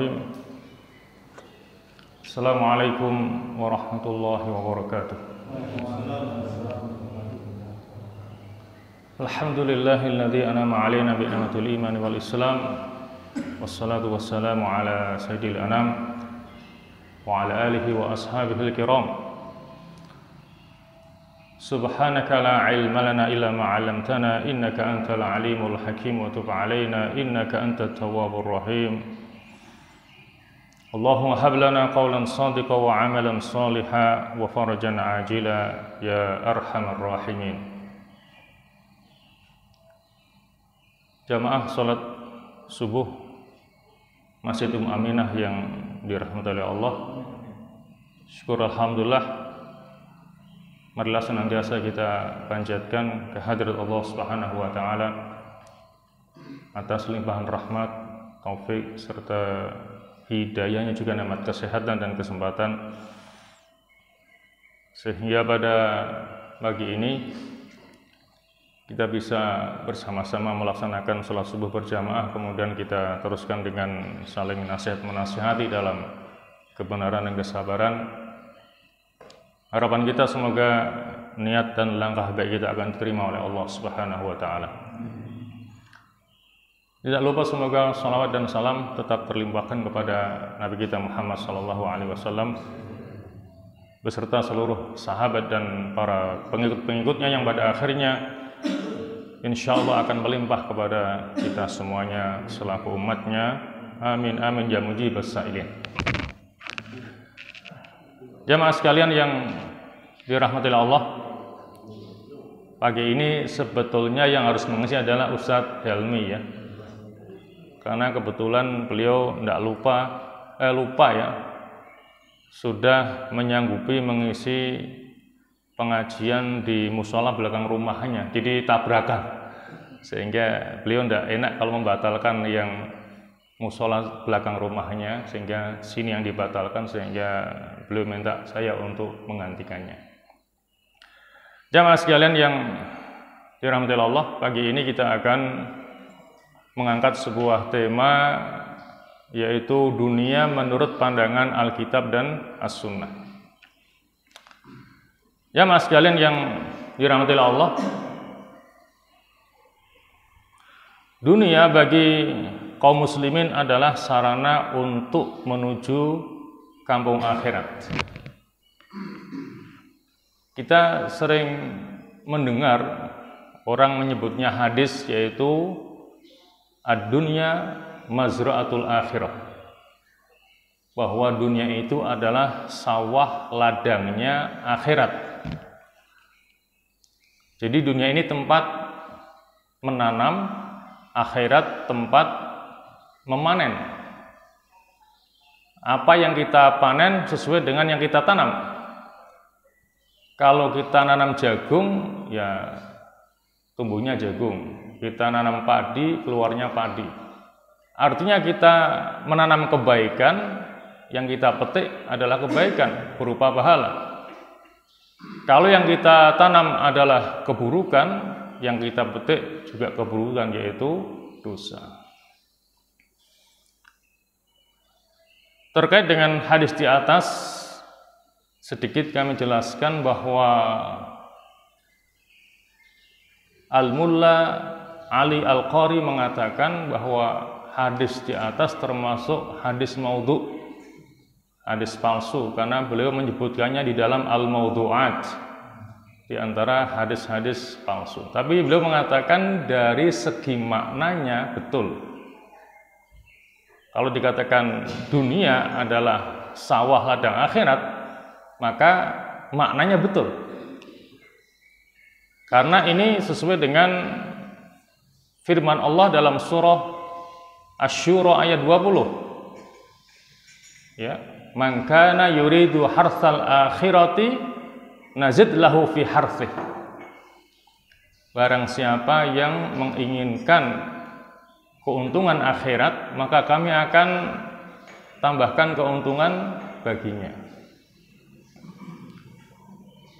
Bismillahirrahmanirrahim. Assalamualaikum warahmatullahi wabarakatuh. Alhamdulillahilladzi an'ama 'alaina bi ni'matil iman wal islam. Wassalatu wassalamu ala sayyidil anam wa ala alihi wa ashabihil kiram. Subhanaka la ilma lana illa ma 'allamtana innaka antal alimul hakim wa tub 'alaina innaka antat tawwabur rahim. Allahumma hab lana qawlan sadiqan wa 'amalan salihan wa farajan 'ajila ya arhamar rahimin. Jamaah salat subuh Masjid Aminah yang dirahmati oleh Allah. Syukur alhamdulillah, marilah senantiasa kita panjatkan kehadirat Allah Subhanahu wa taala atas limpahan rahmat, taufik serta hidayahnya, juga nikmat kesehatan dan kesempatan, sehingga pada pagi ini kita bisa bersama-sama melaksanakan sholat subuh berjamaah, kemudian kita teruskan dengan saling nasihat menasihati dalam kebenaran dan kesabaran. Harapan kita semoga niat dan langkah baik kita akan diterima oleh Allah Subhanahu wa taala. Tidak lupa semoga salawat dan salam tetap terlimpahkan kepada Nabi kita Muhammad sallallahu alaihi wasallam beserta seluruh sahabat dan para pengikut-pengikutnya yang pada akhirnya insyaallah akan melimpah kepada kita semuanya selaku umatnya. Amin amin ya mujibas sa'ilin. Jamaah sekalian yang dirahmati Allah, pagi ini sebetulnya yang harus mengisi adalah Ustadz Helmi ya, karena kebetulan beliau tidak lupa ya, sudah menyanggupi mengisi pengajian di musola belakang rumahnya, jadi tabrakan, sehingga beliau tidak enak kalau membatalkan yang musola belakang rumahnya, sehingga sini yang dibatalkan, sehingga beliau minta saya untuk menggantikannya. Jamaah sekalian yang dirahmati Allah, pagi ini kita akan mengangkat sebuah tema, yaitu dunia menurut pandangan Alkitab dan As-Sunnah. Jamaah sekalian yang dirahmati Allah, dunia bagi kaum muslimin adalah sarana untuk menuju kampung akhirat. Kita sering mendengar orang menyebutnya hadis, yaitu ad-dunya mazra'atul akhirah, bahwa dunia itu adalah sawah ladangnya akhirat. Jadi dunia ini tempat menanam, akhirat tempat memanen. Apa yang kita panen sesuai dengan yang kita tanam. Kalau kita nanam jagung, ya tumbuhnya jagung. Kita nanam padi, keluarnya padi. Artinya kita menanam kebaikan, yang kita petik adalah kebaikan berupa pahala. Kalau yang kita tanam adalah keburukan, yang kita petik juga keburukan, yaitu dosa. Terkait dengan hadis di atas, sedikit kami jelaskan bahwa Al-Mulla Ali Al-Qari mengatakan bahwa hadis di atas termasuk hadis maudhu', hadis palsu, karena beliau menyebutkannya di dalam Al-Mawdu'at, di antara hadis-hadis palsu. Tapi beliau mengatakan dari segi maknanya betul. Kalau dikatakan dunia adalah sawah ladang akhirat, maka maknanya betul. Karena ini sesuai dengan firman Allah dalam surah Asy-Syura ayat 20. Ya, man kana yuridu hartsal akhirati nazid lahu fi hartsih. Barang siapa yang menginginkan keuntungan akhirat, maka kami akan tambahkan keuntungan baginya.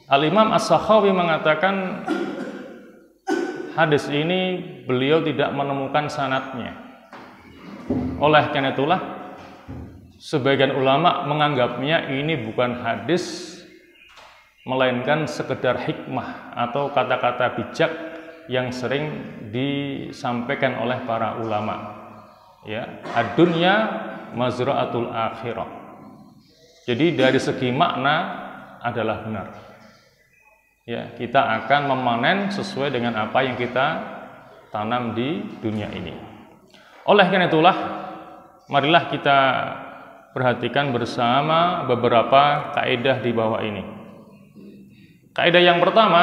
Al-Imam As-Sakhawi mengatakan hadis ini beliau tidak menemukan sanadnya. Oleh karena itulah sebagian ulama menganggapnya ini bukan hadis, melainkan sekedar hikmah atau kata-kata bijak yang sering disampaikan oleh para ulama. Ya, ad-dunya mazra'atul akhirah. Jadi dari segi makna adalah benar. Ya, kita akan memanen sesuai dengan apa yang kita tanam di dunia ini. Oleh karena itulah, marilah kita perhatikan bersama beberapa kaidah di bawah ini. Kaidah yang pertama,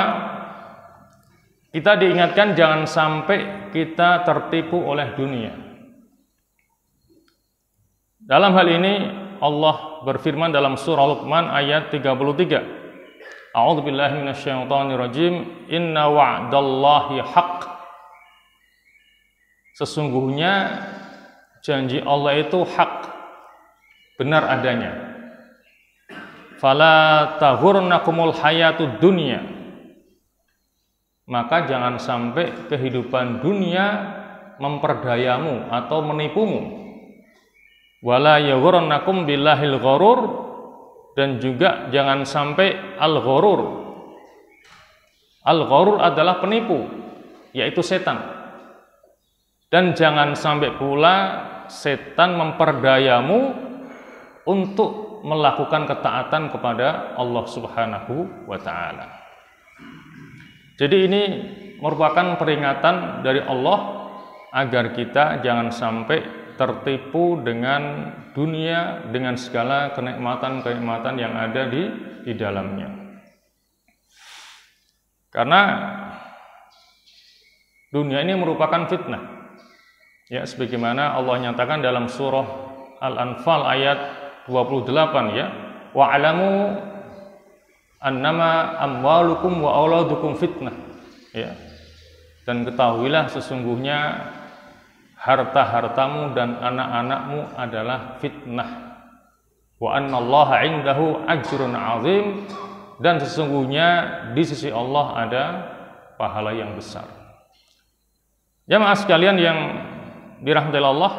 kita diingatkan jangan sampai kita tertipu oleh dunia. Dalam hal ini Allah berfirman dalam surah Luqman ayat 33. A'udzubillahi minasyaitonirrajim. Inna wa'dallahi haqq. Sesungguhnya janji Allah itu hak, benar adanya. Fala taghurnakumul hayatud dunya. Maka jangan sampai kehidupan dunia memperdayamu atau menipumu. Wala yaghurnakum billahil ghurur, dan juga jangan sampai al-ghurur. Al-ghurur adalah penipu, yaitu setan. Dan jangan sampai pula setan memperdayamu untuk melakukan ketaatan kepada Allah Subhanahu wa taala. Jadi ini merupakan peringatan dari Allah agar kita jangan sampai tertipu dengan dunia, dengan segala kenikmatan-kenikmatan yang ada di dalamnya. Karena dunia ini merupakan fitnah. Ya, sebagaimana Allah nyatakan dalam surah Al-Anfal ayat 28, ya. Wa'alamu annama amwalukum wa auladukum fitnah. Ya. Dan ketahuilah sesungguhnya harta-hartamu dan anak-anakmu adalah fitnah. Wa annallaha 'indahu ajrun 'azim, dan sesungguhnya di sisi Allah ada pahala yang besar. Jamaah sekalian yang dirahmati Allah,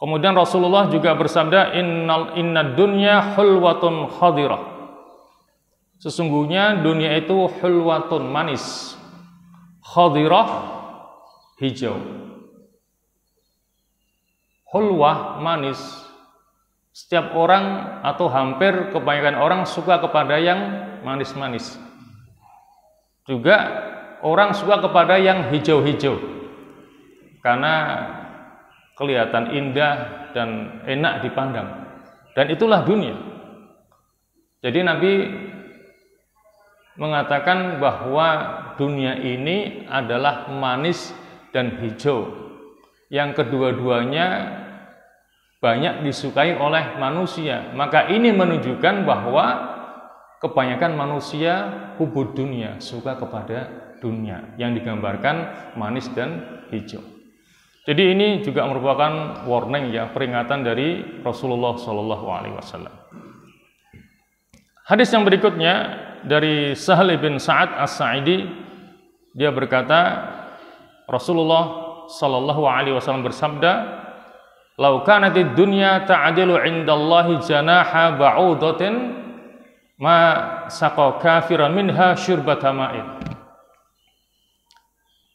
kemudian Rasulullah juga bersabda, innad dunya hulwatun khadirah. Sesungguhnya dunia itu hulwatun, manis, khadirah, hijau. Hulwah, manis. Setiap orang atau hampir kebanyakan orang suka kepada yang manis-manis. Juga orang suka kepada yang hijau-hijau, karena kelihatan indah dan enak dipandang. Dan itulah dunia. Jadi Nabi mengatakan bahwa dunia ini adalah manis dan hijau, yang kedua-duanya banyak disukai oleh manusia. Maka ini menunjukkan bahwa kebanyakan manusia hubud dunia, suka kepada dunia, yang digambarkan manis dan hijau. Jadi ini juga merupakan warning, ya, peringatan dari Rasulullah SAW. Hadis yang berikutnya dari Sahal bin Sa'ad As-Sa'idi, dia berkata, Rasulullah sallallahu alaihi wasallam bersabda, "Lau kanatid dunya ta'dilu 'indallahi janaha ba'udatin ma saqa kafiran minha syurbata ma'in."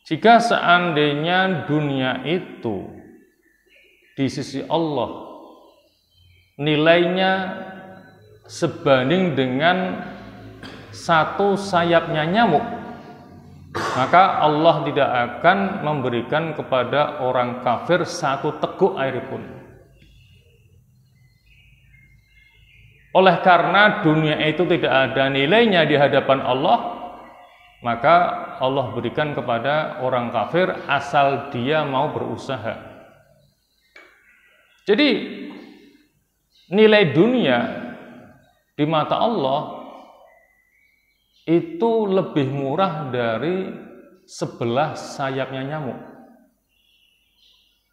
Jika seandainya dunia itu di sisi Allah nilainya sebanding dengan satu sayapnya nyamuk, maka Allah tidak akan memberikan kepada orang kafir satu teguk air pun. Oleh karena dunia itu tidak ada nilainya di hadapan Allah, maka Allah berikan kepada orang kafir asal dia mau berusaha. Jadi nilai dunia di mata Allah itu lebih murah dari sebelah sayapnya nyamuk.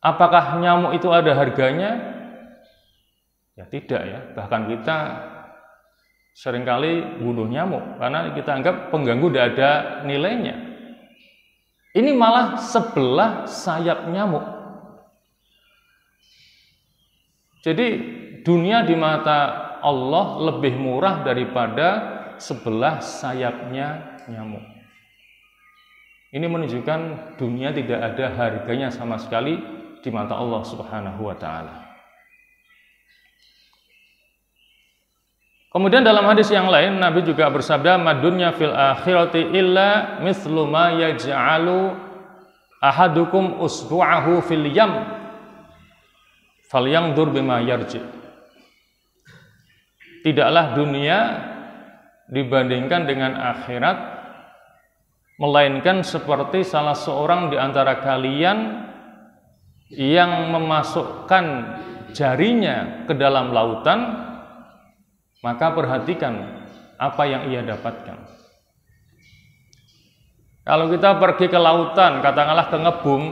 Apakah nyamuk itu ada harganya? Ya tidak, ya. Bahkan kita seringkali bunuh nyamuk karena kita anggap pengganggu tidak ada nilainya. Ini malah sebelah sayap nyamuk. Jadi dunia di mata Allah lebih murah daripada sebelah sayapnya nyamuk. Ini menunjukkan dunia tidak ada harganya sama sekali di mata Allah Subhanahu wa taala. Kemudian dalam hadis yang lain Nabi juga bersabda, "Madunya fil akhirati illa mithlu ma yaj'alu ahadukum usbu'ahu fil yam falyanzur bima yarji." Tidaklah dunia dibandingkan dengan akhirat melainkan seperti salah seorang di antara kalian yang memasukkan jarinya ke dalam lautan, maka perhatikan apa yang ia dapatkan. Kalau kita pergi ke lautan, katakanlah ke ngebum,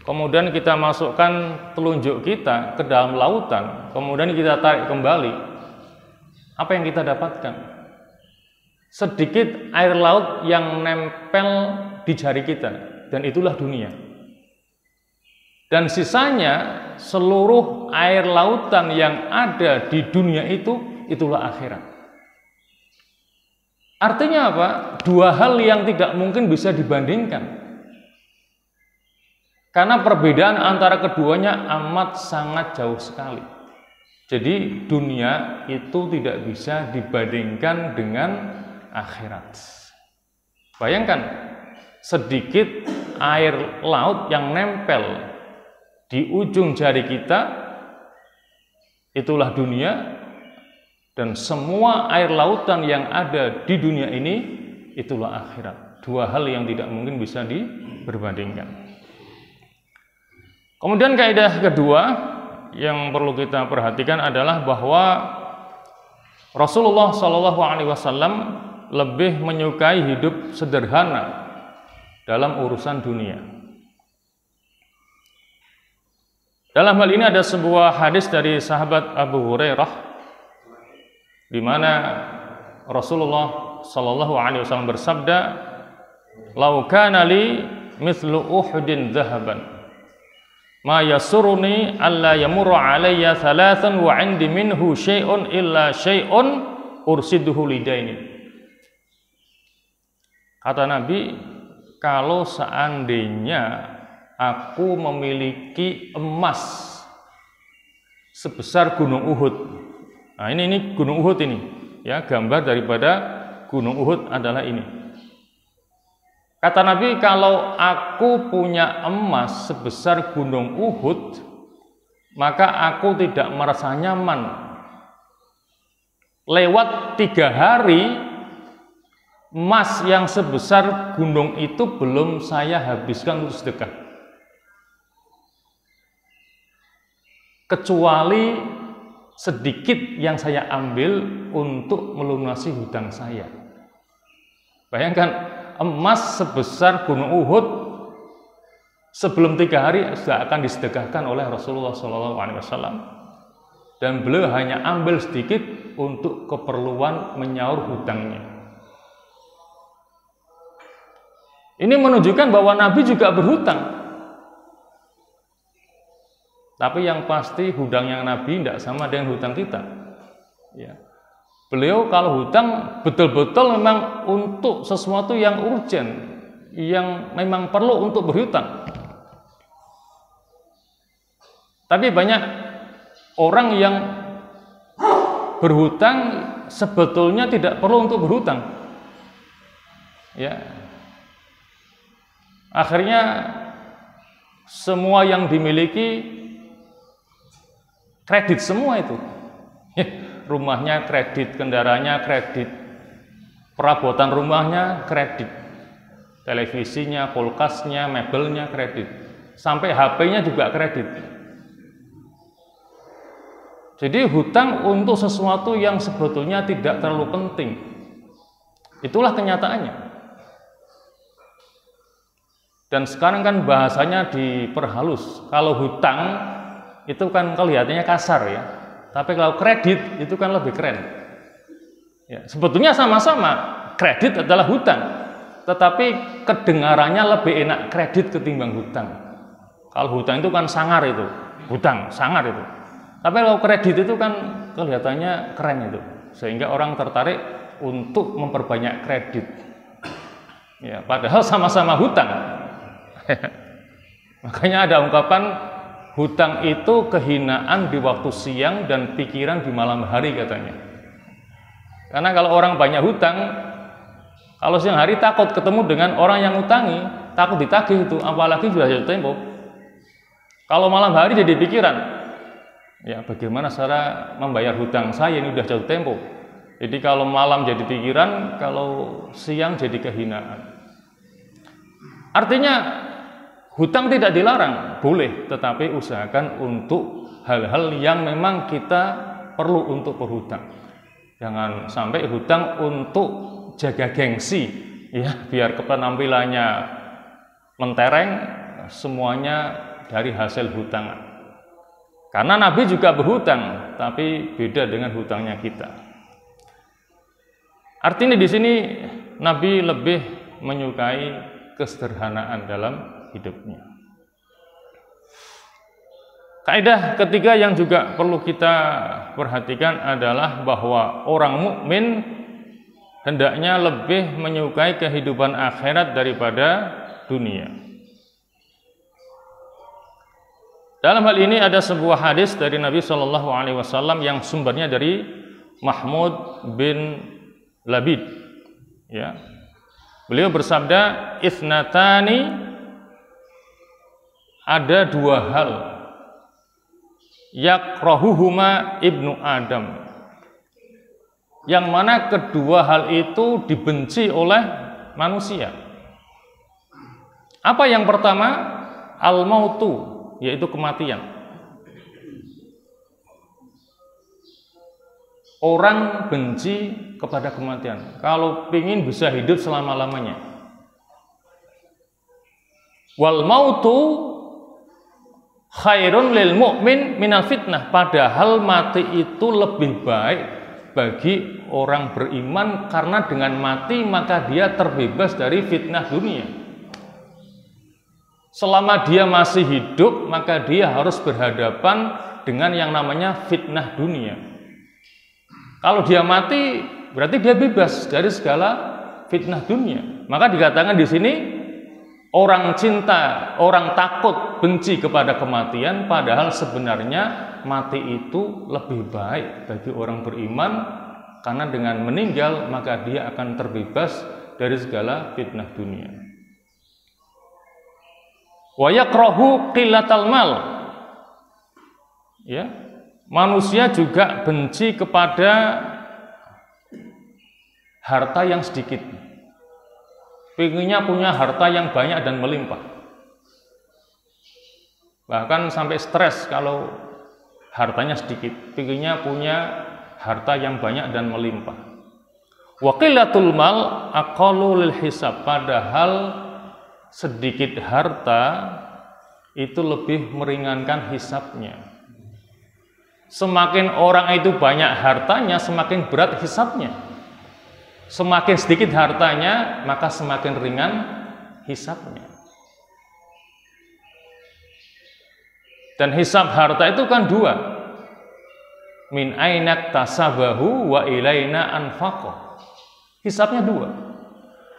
kemudian kita masukkan telunjuk kita ke dalam lautan, kemudian kita tarik kembali, apa yang kita dapatkan? Sedikit air laut yang nempel di jari kita, dan itulah dunia. Dan sisanya seluruh air lautan yang ada di dunia itulah akhirat. Artinya apa? Dua hal yang tidak mungkin bisa dibandingkan. Karena perbedaan antara keduanya amat sangat jauh sekali. Jadi dunia itu tidak bisa dibandingkan dengan akhirat. Bayangkan sedikit air laut yang nempel di ujung jari kita, itulah dunia, dan semua air lautan yang ada di dunia ini itulah akhirat. Dua hal yang tidak mungkin bisa diperbandingkan. Kemudian kaidah kedua yang perlu kita perhatikan adalah bahwa Rasulullah SAW lebih menyukai hidup sederhana dalam urusan dunia. Dalam hal ini ada sebuah hadis dari sahabat Abu Hurairah di mana Rasulullah SAW bersabda, "Lau kana li mithlu Uhudin dhahaban ma yasuruni alla yamurra alayya thalathan wa 'indi minhu syai'un illa syai'un ursiduhu lidaini." Kata Nabi, kalau seandainya aku memiliki emas sebesar gunung Uhud. Nah, ini gunung Uhud ini, ya, gambar daripada gunung Uhud adalah ini. Kata Nabi, kalau aku punya emas sebesar gunung Uhud, maka aku tidak merasa nyaman. Lewat 3 hari, emas yang sebesar gunung itu belum saya habiskan untuk sedekah. Kecuali sedikit yang saya ambil untuk melunasi hutang saya. Bayangkan, emas sebesar gunung Uhud sebelum 3 hari sudah akan disedekahkan oleh Rasulullah SAW, dan beliau hanya ambil sedikit untuk keperluan menyaur hutangnya. Ini menunjukkan bahwa Nabi juga berhutang. Tapi yang pasti hutangnya Nabi tidak sama dengan hutang kita. Ya. Beliau kalau hutang betul-betul memang untuk sesuatu yang urgent, yang memang perlu untuk berhutang. Tapi banyak orang yang berhutang sebetulnya tidak perlu untuk berhutang. Ya. Akhirnya semua yang dimiliki kredit semua itu. Rumahnya kredit, kendaraannya kredit, perabotan rumahnya kredit, televisinya, kulkasnya, mebelnya kredit, sampai HP-nya juga kredit. Jadi hutang untuk sesuatu yang sebetulnya tidak terlalu penting. Itulah kenyataannya. Dan sekarang kan bahasanya diperhalus. Kalau hutang itu kan kelihatannya kasar ya. Tapi kalau kredit itu kan lebih keren. Ya, sebetulnya sama-sama, kredit adalah hutang. Tetapi kedengarannya lebih enak kredit ketimbang hutang. Kalau hutang itu kan sangar itu. Hutang, sangar itu. Tapi kalau kredit itu kan kelihatannya keren itu, sehingga orang tertarik untuk memperbanyak kredit. Ya, padahal sama-sama hutang. Makanya ada ungkapan hutang itu kehinaan di waktu siang dan pikiran di malam hari katanya. Karena kalau orang banyak hutang, kalau siang hari takut ketemu dengan orang yang utangi, takut ditagih itu, apalagi sudah jatuh tempo. Kalau malam hari jadi pikiran, ya bagaimana cara membayar hutang saya ini sudah jatuh tempo. Jadi kalau malam jadi pikiran, kalau siang jadi kehinaan. Artinya hutang tidak dilarang, boleh, tetapi usahakan untuk hal-hal yang memang kita perlu untuk berhutang. Jangan sampai hutang untuk jaga gengsi, ya, biar penampilannya mentereng, semuanya dari hasil hutangan. Karena Nabi juga berhutang, tapi beda dengan hutangnya kita. Artinya di sini Nabi lebih menyukai kesederhanaan dalam hidupnya. Kaidah ketiga yang juga perlu kita perhatikan adalah bahwa orang mukmin hendaknya lebih menyukai kehidupan akhirat daripada dunia. Dalam hal ini ada sebuah hadis dari Nabi Shallallahu Alaihi Wasallam yang sumbernya dari Mahmud bin Labid. Ya, beliau bersabda, "Itsnatani, ada dua hal, yakrahuhuma ibnu Adam, yang mana kedua hal itu dibenci oleh manusia." Apa yang pertama? Al-mautu, yaitu kematian. Orang benci kepada kematian. Kalau ingin bisa hidup selama-lamanya. Wal mautu khairun lil mu'min minal fitnah. Padahal mati itu lebih baik bagi orang beriman, karena dengan mati maka dia terbebas dari fitnah dunia. Selama dia masih hidup, maka dia harus berhadapan dengan yang namanya fitnah dunia. Kalau dia mati, berarti dia bebas dari segala fitnah dunia. Maka dikatakan di sini, orang cinta, orang takut, benci kepada kematian, padahal sebenarnya mati itu lebih baik bagi orang beriman, karena dengan meninggal maka dia akan terbebas dari segala fitnah dunia. Wa yakrahu qillatal mal. Ya, manusia juga benci kepada harta yang sedikit. Pengennya punya harta yang banyak dan melimpah. Bahkan sampai stres kalau hartanya sedikit. Pengennya punya harta yang banyak dan melimpah. Wa qillatul mal aqallu lil hisab. Padahal sedikit harta itu lebih meringankan hisabnya. Semakin orang itu banyak hartanya, semakin berat hisabnya. Semakin sedikit hartanya, maka semakin ringan hisabnya. Dan hisab harta itu kan dua. Min ainak tasabahu wa ilaina anfaqah. Hisabnya dua.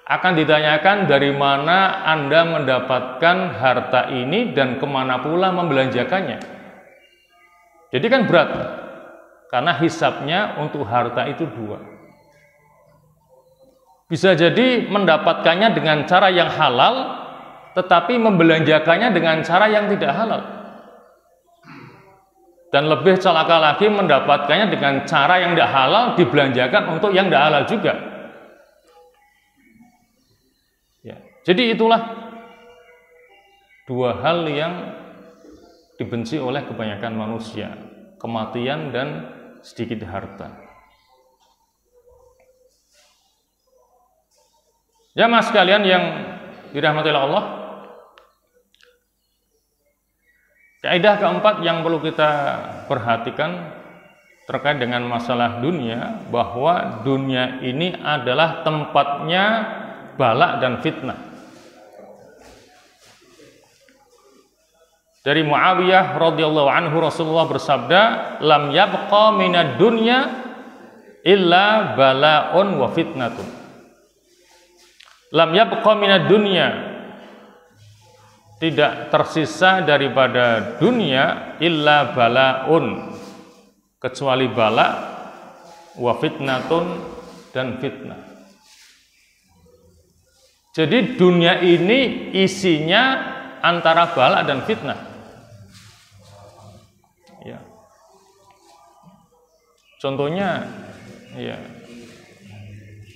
Akan ditanyakan dari mana Anda mendapatkan harta ini dan kemana pula membelanjakannya. Jadi kan berat, karena hisabnya untuk harta itu dua. Bisa jadi mendapatkannya dengan cara yang halal, tetapi membelanjakannya dengan cara yang tidak halal. Dan lebih celaka lagi mendapatkannya dengan cara yang tidak halal, dibelanjakan untuk yang tidak halal juga. Ya, jadi itulah dua hal yang dibenci oleh kebanyakan manusia, kematian dan sedikit harta. Jamaah sekalian yang dirahmati Allah, kaidah keempat yang perlu kita perhatikan terkait dengan masalah dunia, bahwa dunia ini adalah tempatnya bala dan fitnah. Dari Muawiyah radhiyallahu anhu, Rasulullah bersabda, "Lam yabqa minad dunya illa bala'un wa fitnatun." Lam yabqa minad dunya, tidak tersisa daripada dunia illa bala'un, kecuali bala, wa fitnatun, dan fitnah. Jadi dunia ini isinya antara bala dan fitnah. Ya. Contohnya, ya,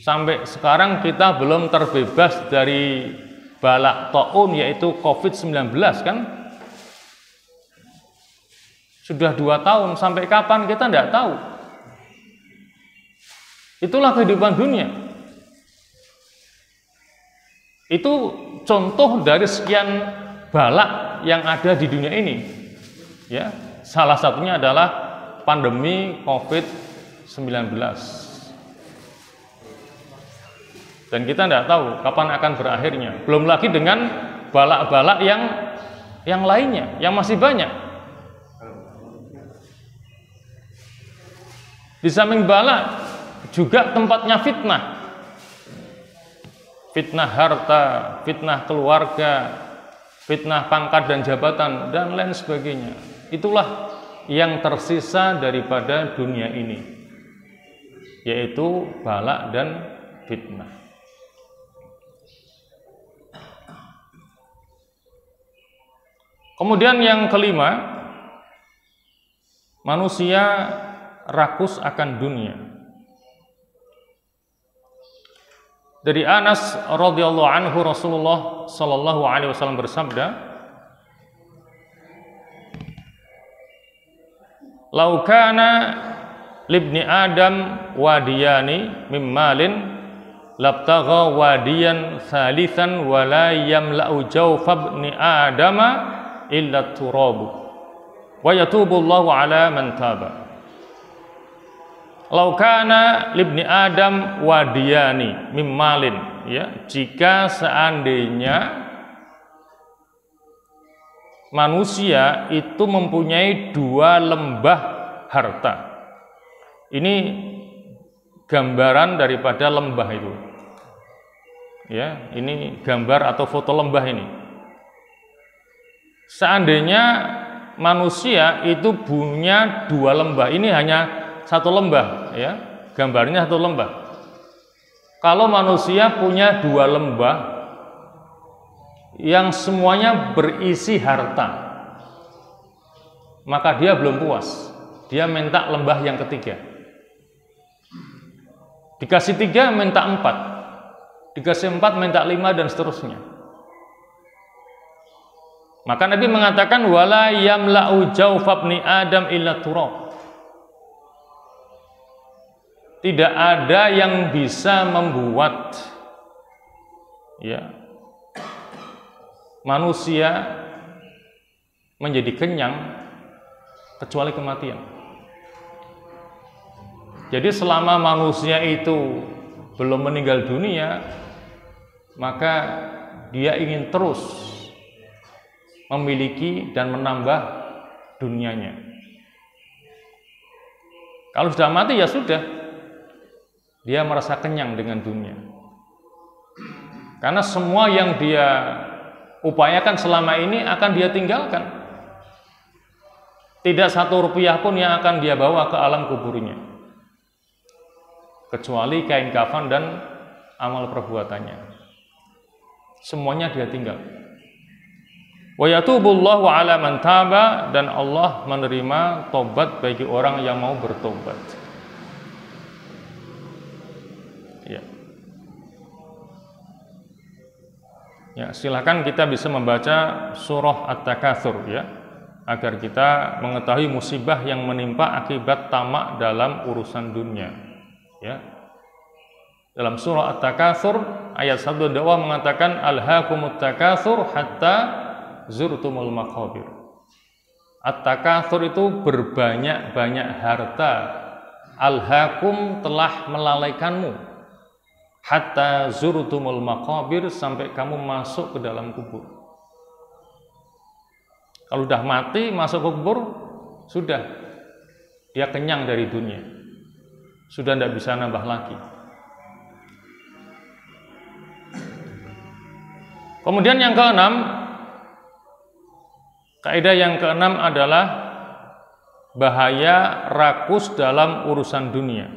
sampai sekarang kita belum terbebas dari bala taun, yaitu COVID-19 kan? Sudah 2 tahun, sampai kapan kita tidak tahu. Itulah kehidupan dunia. Itu contoh dari sekian bala yang ada di dunia ini. Ya, salah satunya adalah pandemi COVID-19. Dan kita tidak tahu kapan akan berakhirnya. Belum lagi dengan bala-bala yang lainnya, yang masih banyak. Di samping bala juga tempatnya fitnah. Fitnah harta, fitnah keluarga, fitnah pangkat dan jabatan, dan lain sebagainya. Itulah yang tersisa daripada dunia ini, yaitu bala dan fitnah. Kemudian yang kelima, manusia rakus akan dunia. Dari Anas radhiyallahu anhu, Rasulullah sallallahu alaihi wasallam bersabda, "Lau kana libni Adam wadiyani mim malin labtagha wadiyan salisan wa la yamla'u jawfa ibni Adama illa turabu wa yatubu Allahu ala man taba." Lau kana libni Adam wadiyani mim malin, ya, jika seandainya manusia itu mempunyai 2 lembah harta. Ini gambaran daripada lembah itu. Ya, ini gambar atau foto lembah ini. Seandainya manusia itu punya 2 lembah, ini hanya 1 lembah, ya, gambarnya 1 lembah. Kalau manusia punya 2 lembah yang semuanya berisi harta, maka dia belum puas. Dia minta lembah yang ketiga. Dikasih 3 minta 4, dikasih 4 minta 5, dan seterusnya. Maka Nabi mengatakan, wala yamla'u jawfa ibni Adam illa turab. Tidak ada yang bisa membuat, ya, manusia menjadi kenyang kecuali kematian. Jadi selama manusia itu belum meninggal dunia, maka dia ingin terus memiliki dan menambah dunianya. Kalau sudah mati ya sudah, dia merasa kenyang dengan dunia. Karena semua yang dia upayakan selama ini akan dia tinggalkan. Tidak 1 rupiah pun yang akan dia bawa ke alam kuburnya, kecuali kain kafan dan amal perbuatannya. Semuanya dia tinggal. Wa yatubullahu ala man taba, dan Allah menerima tobat bagi orang yang mau bertobat. Ya. Ya, silakan kita bisa membaca surah At-Takatsur, ya, agar kita mengetahui musibah yang menimpa akibat tamak dalam urusan dunia. Ya. Dalam surah At-Takatsur ayat 1 Allah mengatakan, alhaakumut takatsur hatta zurtumul maqabir. At-Takatsur itu berbanyak-banyak harta. Alhaakum telah melalaikanmu. Hatta zurtumul maqabir, sampai kamu masuk ke dalam kubur. Kalau udah mati masuk kubur, sudah dia kenyang dari dunia, sudah tidak bisa nambah lagi. Kemudian yang keenam, kaidah yang keenam adalah bahaya rakus dalam urusan dunia.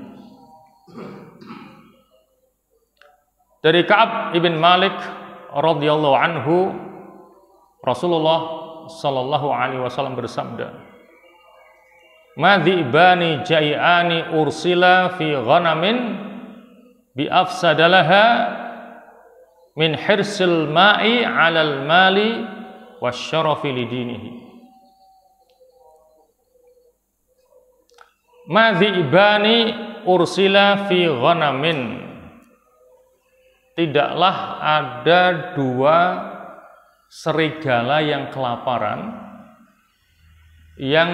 Dari Ka'ab ibn Malik radhiyallahu anhu, Rasulullah sallallahu alaihi wasallam bersabda, "Madhibani jai'ani ursila fi ghanamin bi afsadalaha min hirsil ma'i 'alal mali wasyarafi lidinihi." Madhibani ursila fi ghanamin, tidaklah ada dua serigala yang kelaparan yang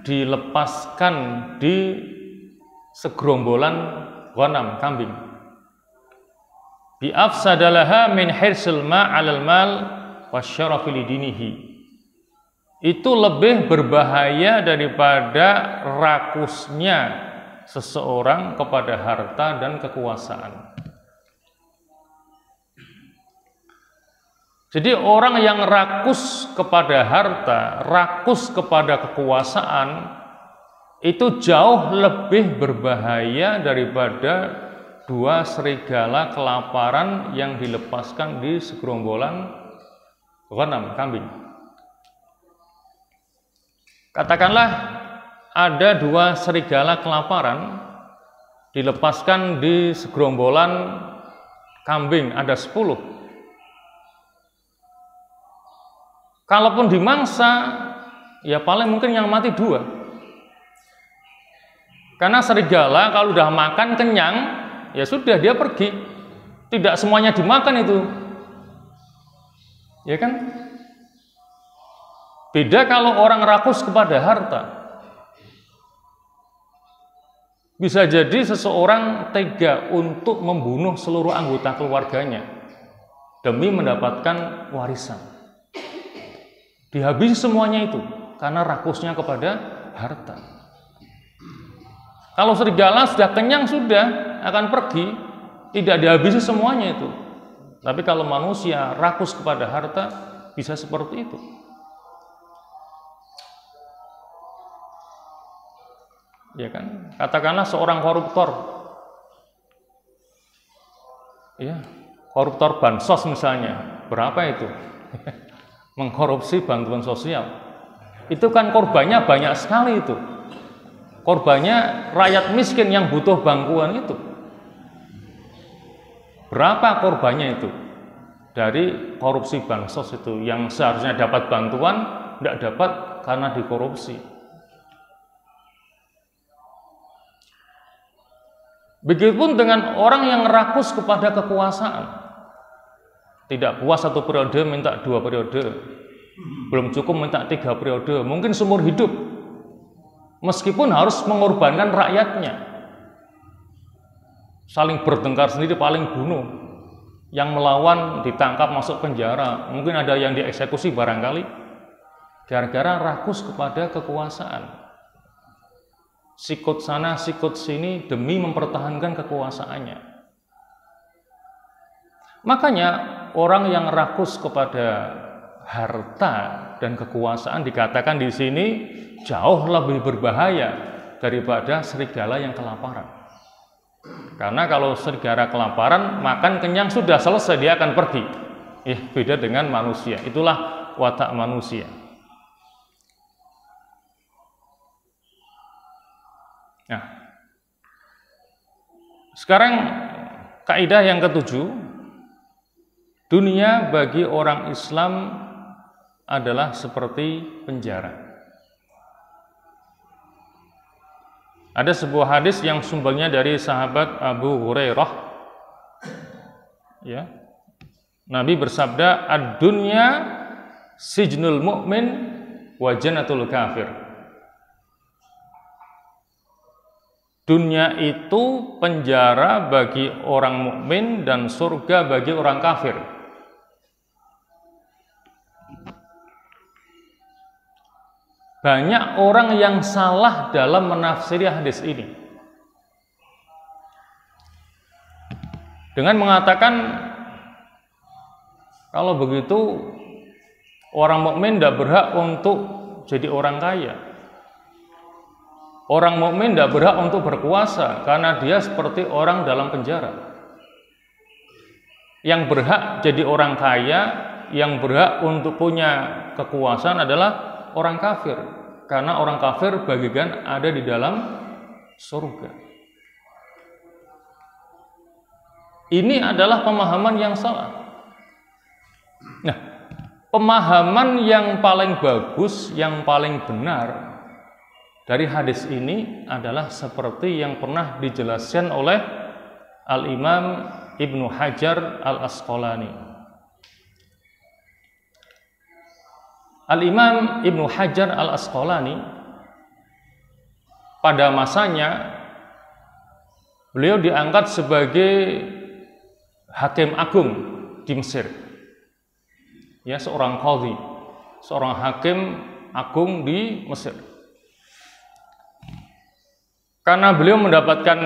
dilepaskan di segerombolan ghanam, kambing. Bi afsadalaha min hirsil ma' 'alal mal wasyarafi lidinihi. Itu lebih berbahaya daripada rakusnya seseorang kepada harta dan kekuasaan. Jadi orang yang rakus kepada harta, rakus kepada kekuasaan, itu jauh lebih berbahaya daripada dua serigala kelaparan yang dilepaskan di segerombolan ghanam, kambing. Katakanlah ada dua serigala kelaparan dilepaskan di segerombolan kambing, ada 10. Kalaupun dimangsa, ya paling mungkin yang mati 2. Karena serigala kalau udah makan kenyang, ya sudah dia pergi. Tidak semuanya dimakan itu. Ya kan? Beda kalau orang rakus kepada harta. Bisa jadi seseorang tega untuk membunuh seluruh anggota keluarganya demi mendapatkan warisan. Dihabisi semuanya itu karena rakusnya kepada harta. Kalau serigala sudah kenyang, sudah akan pergi, tidak dihabisi semuanya itu. Tapi kalau manusia rakus kepada harta, bisa seperti itu. Ya kan? Katakanlah seorang koruptor, ya, koruptor bansos misalnya, berapa itu? Mengkorupsi bantuan sosial. Itu kan korbannya banyak sekali itu. Korbannya rakyat miskin yang butuh bantuan itu. Berapa korbannya itu? Dari korupsi bansos itu, yang seharusnya dapat bantuan, tidak dapat karena dikorupsi. Begitupun dengan orang yang rakus kepada kekuasaan. Tidak puas 1 periode, minta 2 periode. Belum cukup, minta 3 periode. Mungkin seumur hidup. Meskipun harus mengorbankan rakyatnya. Saling bertengkar sendiri, paling bunuh. Yang melawan ditangkap, masuk penjara. Mungkin ada yang dieksekusi barangkali. Gara-gara rakus kepada kekuasaan. Sikut sana, sikut sini demi mempertahankan kekuasaannya. Makanya orang yang rakus kepada harta dan kekuasaan dikatakan di sini jauh lebih berbahaya daripada serigala yang kelaparan. Karena kalau serigala kelaparan, makan kenyang sudah selesai, dia akan pergi. Beda dengan manusia. Itulah watak manusia. Nah, sekarang kaidah yang ke-7, dunia bagi orang Islam adalah seperti penjara. Ada sebuah hadis yang sumbernya dari sahabat Abu Hurairah. Ya. Nabi bersabda, "Ad-dunya sijnul mu'min wa jannatul kafir." Dunia itu penjara bagi orang mukmin dan surga bagi orang kafir. Banyak orang yang salah dalam menafsiri hadis ini dengan mengatakan kalau begitu orang mukmin tidak berhak untuk jadi orang kaya. Orang mukmin tidak berhak untuk berkuasa karena dia seperti orang dalam penjara. Yang berhak jadi orang kaya, yang berhak untuk punya kekuasaan adalah orang kafir, karena orang kafir bagikan ada di dalam surga. Ini adalah pemahaman yang salah. Nah, pemahaman yang paling bagus, yang paling benar dari hadis ini adalah seperti yang pernah dijelaskan oleh Al-Imam Ibnu Hajar Al-Asqalani. Al-Imam Ibnu Hajar Al-Asqalani pada masanya beliau diangkat sebagai hakim agung di Mesir. Ya, seorang qadhi, seorang hakim agung di Mesir. Karena beliau mendapatkan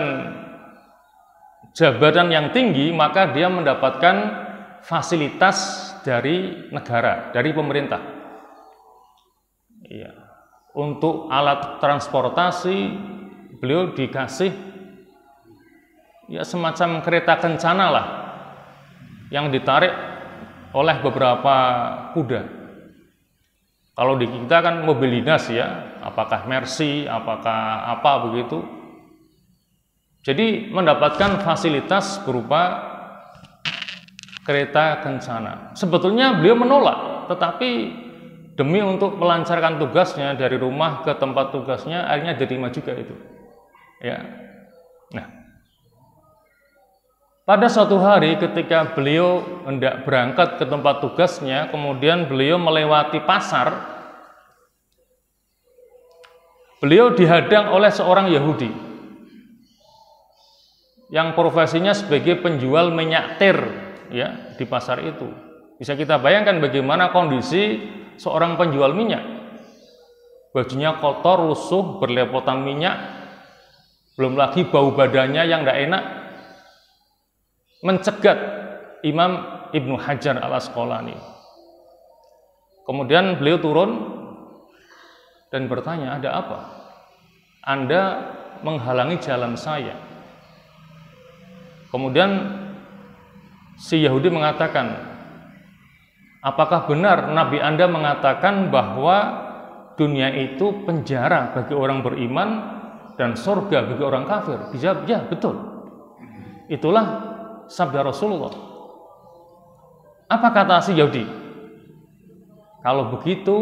jabatan yang tinggi, maka dia mendapatkan fasilitas dari negara, dari pemerintah. Ya, untuk alat transportasi beliau dikasih ya semacam kereta kencana lah yang ditarik oleh beberapa kuda. Kalau di kita kan mobil dinas ya, apakah Mercy, apakah apa begitu. Jadi mendapatkan fasilitas berupa kereta kencana. Sebetulnya beliau menolak, tetapi demi untuk melancarkan tugasnya dari rumah ke tempat tugasnya, akhirnya diterima juga itu. Ya. Nah, pada suatu hari ketika beliau hendak berangkat ke tempat tugasnya, kemudian beliau melewati pasar, beliau dihadang oleh seorang Yahudi yang profesinya sebagai penjual minyak tir ya di pasar itu. Bisa kita bayangkan bagaimana kondisi seorang penjual minyak. Bajunya kotor, lusuh, berlepotan minyak, belum lagi bau badannya yang tidak enak, mencegat Imam Ibnu Hajar Al-Asqalani. Kemudian beliau turun dan bertanya, ada apa? Anda menghalangi jalan saya. Kemudian si Yahudi mengatakan, apakah benar Nabi Anda mengatakan bahwa dunia itu penjara bagi orang beriman dan surga bagi orang kafir? Dijawab, ya betul. Itulah sabda Rasulullah. Apa kata si Yahudi? Kalau begitu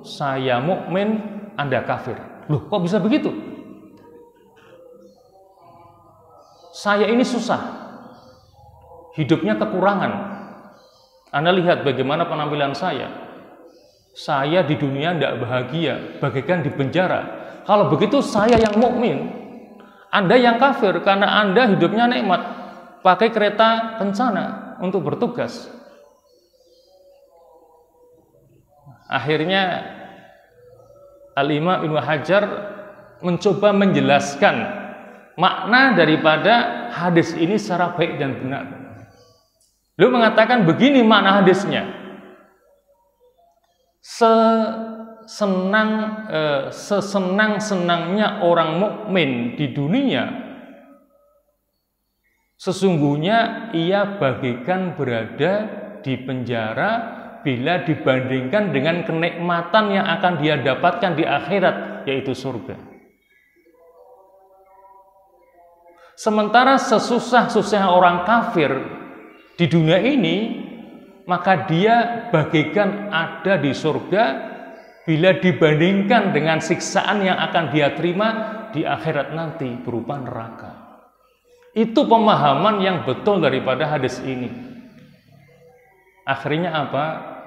saya mukmin, Anda kafir. Loh, kok bisa begitu? Saya ini susah, hidupnya kekurangan. Anda lihat bagaimana penampilan saya. Saya di dunia tidak bahagia, bagaikan di penjara. Kalau begitu saya yang mukmin, Anda yang kafir karena Anda hidupnya nikmat, pakai kereta kencana untuk bertugas. Akhirnya Al-Imam Ibnu Hajar mencoba menjelaskan makna daripada hadis ini secara baik dan benar. Beliau mengatakan begini makna hadisnya. Sesenang-senangnya orang mukmin di dunia, sesungguhnya ia bagaikan berada di penjara bila dibandingkan dengan kenikmatan yang akan dia dapatkan di akhirat, yaitu surga. Sementara sesusah-susah orang kafir di dunia ini, maka dia bagaikan ada di surga bila dibandingkan dengan siksaan yang akan dia terima di akhirat nanti berupa neraka. Itu pemahaman yang betul daripada hadis ini. Akhirnya apa?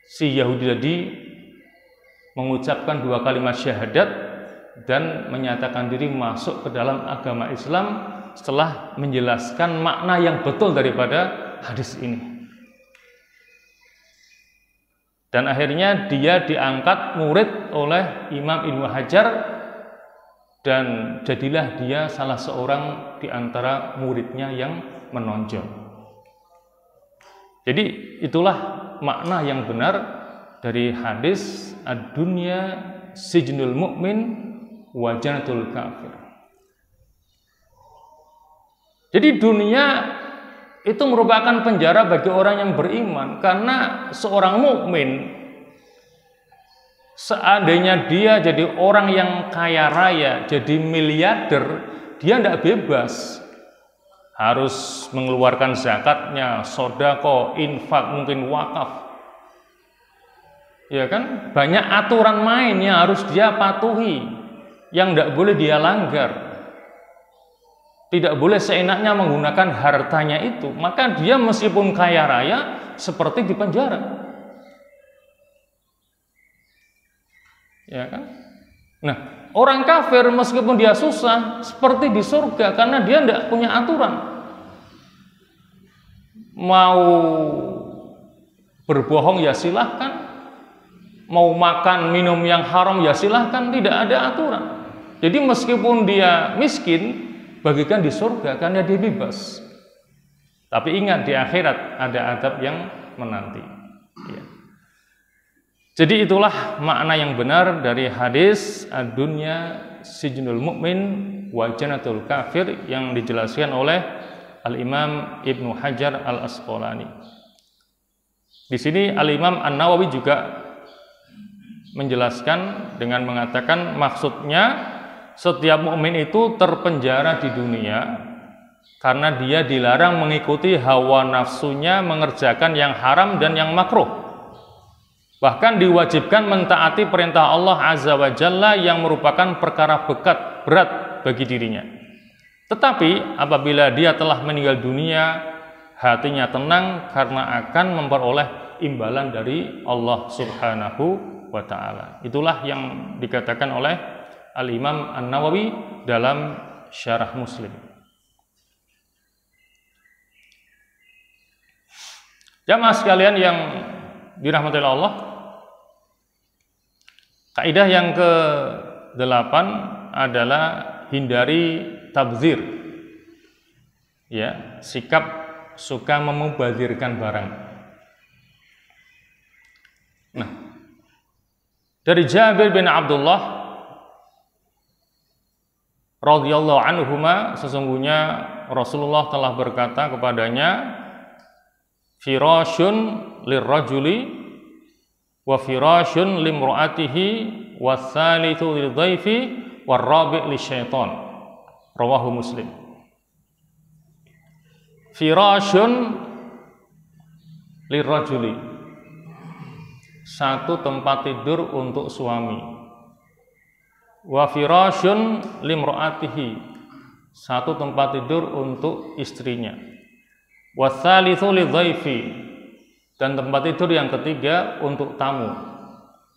Si Yahudi tadi mengucapkan 2 kalimat syahadat dan menyatakan diri masuk ke dalam agama Islam setelah menjelaskan makna yang betul daripada hadis ini. Dan akhirnya dia diangkat murid oleh Imam Ibnu Hajar dan jadilah dia salah seorang di antara muridnya yang menonjol. Jadi itulah makna yang benar dari hadis ad-dunya sijnul mu'min wa jannatul kafir. Jadi dunia itu merupakan penjara bagi orang yang beriman, karena seorang mukmin seandainya dia jadi orang yang kaya raya, jadi miliarder, dia tidak bebas. Harus mengeluarkan zakatnya, sedekah, infak, mungkin wakaf. Ya kan? Banyak aturan main yang harus dia patuhi, yang tidak boleh dia langgar. Tidak boleh seenaknya menggunakan hartanya itu. Maka dia meskipun kaya raya seperti di penjara. Ya kan? Nah, orang kafir meskipun dia susah seperti di surga, karena dia tidak punya aturan. Mau berbohong ya silahkan, mau makan minum yang haram ya silahkan, tidak ada aturan. Jadi meskipun dia miskin, bagikan di surga karena dia bebas. Tapi ingat, di akhirat ada adab yang menanti. Ya. Jadi itulah makna yang benar dari hadis ad-dunya sijnul mu'min wa jannatul kafir yang dijelaskan oleh Al-Imam Ibnu Hajar Al-Asqalani. Di sini Al-Imam An-Nawawi juga menjelaskan dengan mengatakan maksudnya setiap mukmin itu terpenjara di dunia karena dia dilarang mengikuti hawa nafsunya, mengerjakan yang haram dan yang makruh. Bahkan diwajibkan mentaati perintah Allah Azza wa Jalla yang merupakan perkara berat bagi dirinya. Tetapi apabila dia telah meninggal dunia, hatinya tenang karena akan memperoleh imbalan dari Allah Subhanahu wa ta'ala. Itulah yang dikatakan oleh Al-Imam An-Nawawi dalam Syarah Muslim. Jamaah sekalian yang dirahmati Allah, kaidah yang ke-8 adalah hindari tabdzir. Ya, sikap suka memubazirkan barang. Nah, dari Jabir bin Abdullah radhiyallahu anhuma, sesungguhnya Rasulullah telah berkata kepadanya, firasyun lirrajuli wa firasyun limra'atihi watsalitsu lidhaifi warabi' lisyaitan. Rawahu Muslim. Firasyun lirrajuli, satu tempat tidur untuk suami. Wa firasyun limra'atihi, satu tempat tidur untuk istrinya. Wa tsalitsu lidhaifi, dan tempat tidur yang ketiga untuk tamu.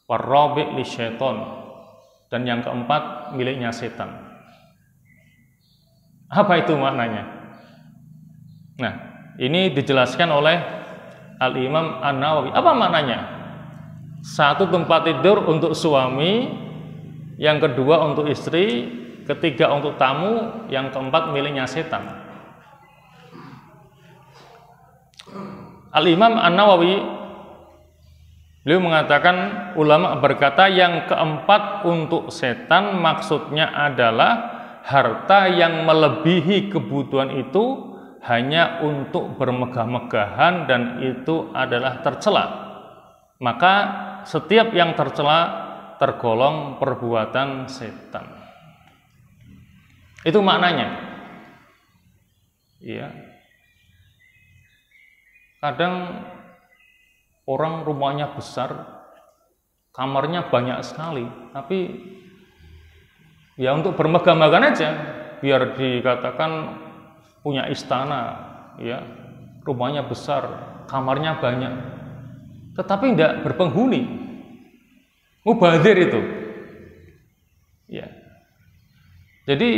Warabi' lisyaitan, dan yang keempat miliknya setan. Apa itu maknanya? Nah, ini dijelaskan oleh Al-Imam An-Nawawi. Apa maknanya? Satu tempat tidur untuk suami, yang kedua untuk istri, ketiga untuk tamu, yang keempat miliknya setan. Al-Imam An-Nawawi, beliau mengatakan, ulama berkata yang keempat untuk setan maksudnya adalah harta yang melebihi kebutuhan itu hanya untuk bermegah-megahan dan itu adalah tercela. Maka setiap yang tercela tergolong perbuatan setan. Itu maknanya. Iya. Kadang orang rumahnya besar, kamarnya banyak sekali, tapi ya untuk bermegah-megahan aja, biar dikatakan punya istana, ya, rumahnya besar, kamarnya banyak, tetapi tidak berpenghuni. Mubazir itu, ya. Jadi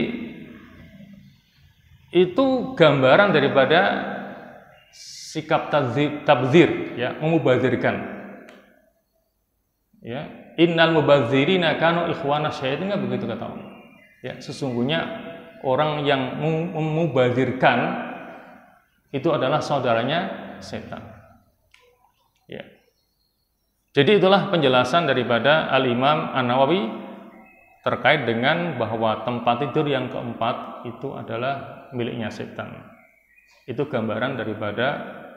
itu gambaran daripada sikap tabdzir, ya, memubazirkan. Ya, innal mubadzirina kanu ikhwana syaitan, enggak begitu kata Allah. Ya, sesungguhnya orang yang memubadzirkan itu adalah saudaranya setan. Ya. Jadi itulah penjelasan daripada Al-Imam An-Nawawi terkait dengan bahwa tempat tidur yang keempat itu adalah miliknya setan. Itu gambaran daripada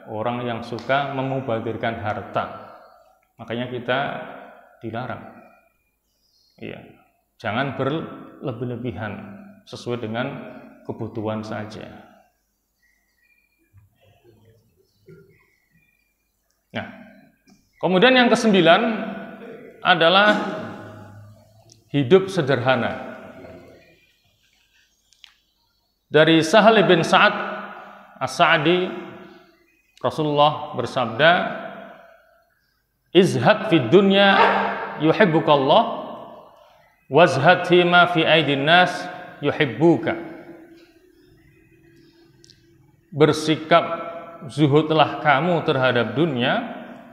orang yang suka memubadzirkan harta. Makanya kita dilarang. Iya. Jangan berlebih-lebihan, sesuai dengan kebutuhan saja. Nah, kemudian yang kesembilan adalah hidup sederhana. Dari Sahal bin Sa'ad As-Sa'di, Rasulullah bersabda, izhad fid dunya yuhibbukallah, wazhad fima fi aidin nas yuhibbuka. Bersikap zuhudlah kamu terhadap dunia,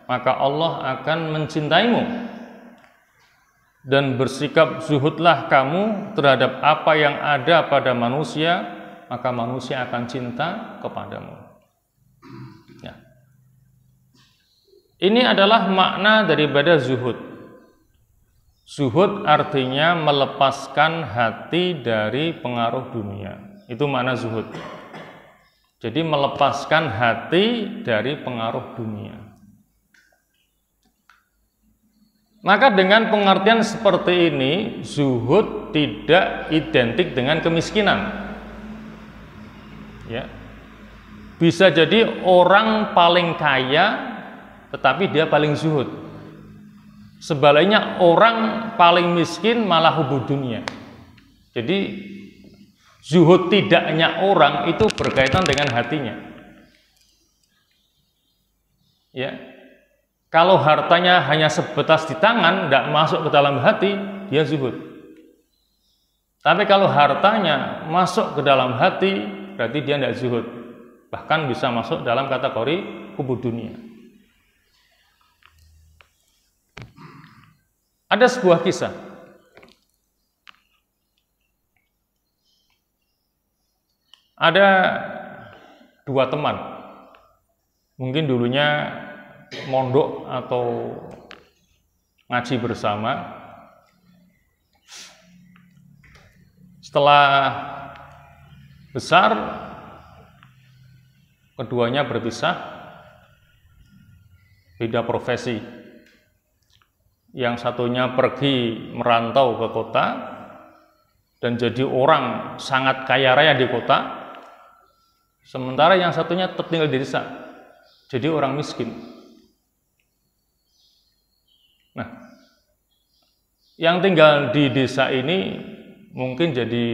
maka Allah akan mencintaimu. Dan bersikap zuhudlah kamu terhadap apa yang ada pada manusia, maka manusia akan cinta kepadamu. Ya. Ini adalah makna daripada zuhud. Zuhud artinya melepaskan hati dari pengaruh dunia. Itu makna zuhud. Jadi melepaskan hati dari pengaruh dunia. Maka dengan pengertian seperti ini, zuhud tidak identik dengan kemiskinan. Ya. Bisa jadi orang paling kaya tetapi dia paling zuhud. Sebaliknya orang paling miskin malah hubud dunia. Jadi zuhud tidaknya orang itu berkaitan dengan hatinya. Ya. Kalau hartanya hanya sebatas di tangan, tidak masuk ke dalam hati, dia zuhud. Tapi kalau hartanya masuk ke dalam hati, berarti dia tidak zuhud. Bahkan bisa masuk dalam kategori hubud dunia. Ada sebuah kisah. Ada dua teman. Mungkin dulunya mondok atau ngaji bersama. Setelah besar, keduanya berpisah, beda profesi. Yang satunya pergi merantau ke kota dan jadi orang sangat kaya raya di kota, sementara yang satunya tetap tinggal di desa, jadi orang miskin. Nah, yang tinggal di desa ini mungkin jadi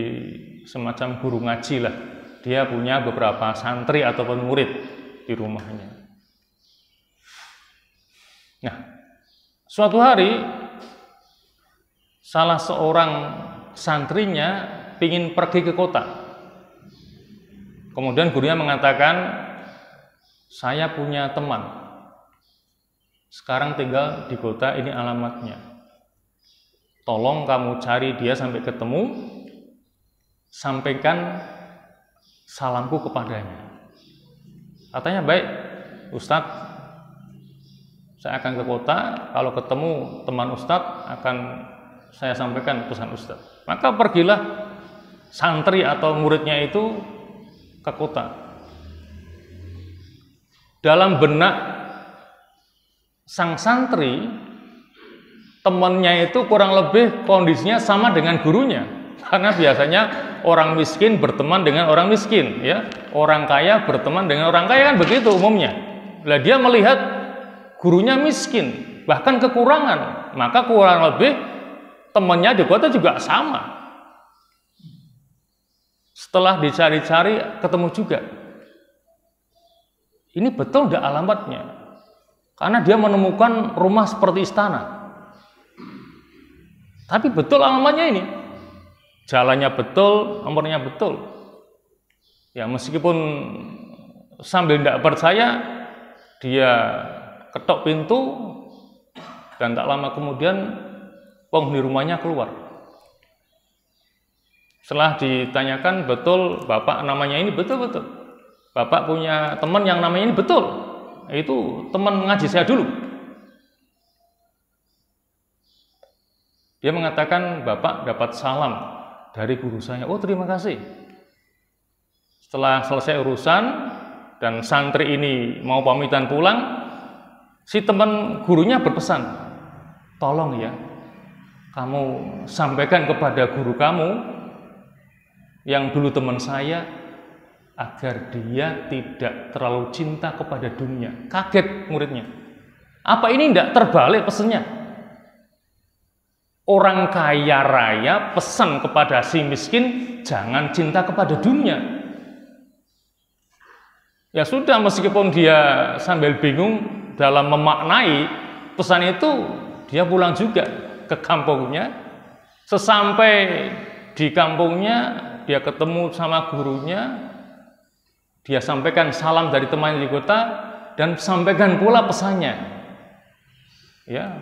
semacam guru ngaji lah. Dia punya beberapa santri ataupun murid di rumahnya. Nah, suatu hari salah seorang santrinya ingin pergi ke kota. Kemudian gurunya mengatakan, saya punya teman, sekarang tinggal di kota, ini alamatnya. Tolong kamu cari dia sampai ketemu, sampaikan salamku kepadanya. Katanya, baik Ustadz, saya akan ke kota, kalau ketemu teman Ustadz akan saya sampaikan pesan Ustadz. Maka pergilah santri atau muridnya itu ke kota. Dalam benak sang santri, temannya itu kurang lebih kondisinya sama dengan gurunya. Karena biasanya orang miskin berteman dengan orang miskin, ya. Orang kaya berteman dengan orang kaya, kan begitu umumnya. Lah dia melihat gurunya miskin, bahkan kekurangan, maka kurang lebih temannya di kota juga sama. Setelah dicari-cari, ketemu juga. Ini betul tidak alamatnya? Karena dia menemukan rumah seperti istana. Tapi betul alamatnya ini. Jalannya betul, nomornya betul. Ya, meskipun sambil tidak percaya, dia ketok pintu, Dan tak lama kemudian penghuni rumahnya keluar. Setelah ditanyakan, betul Bapak namanya ini? Betul. Bapak punya teman yang namanya ini? Betul. Itu teman ngaji saya dulu. Dia mengatakan, Bapak dapat salam dari guru saya. Oh, terima kasih. Setelah selesai urusan dan santri ini mau pamitan pulang, si teman gurunya berpesan, tolong ya, kamu sampaikan kepada guru kamu yang dulu teman saya, agar dia tidak terlalu cinta kepada dunia. Kaget muridnya. Apa ini tidak terbalik pesannya? Orang kaya raya pesan kepada si miskin, jangan cinta kepada dunia. Ya sudah, meskipun dia sambil bingung dalam memaknai pesan itu, dia pulang juga ke kampungnya. Sesampai di kampungnya, dia ketemu sama gurunya. Dia sampaikan salam dari teman di kota dan sampaikan pula pesannya. Ya,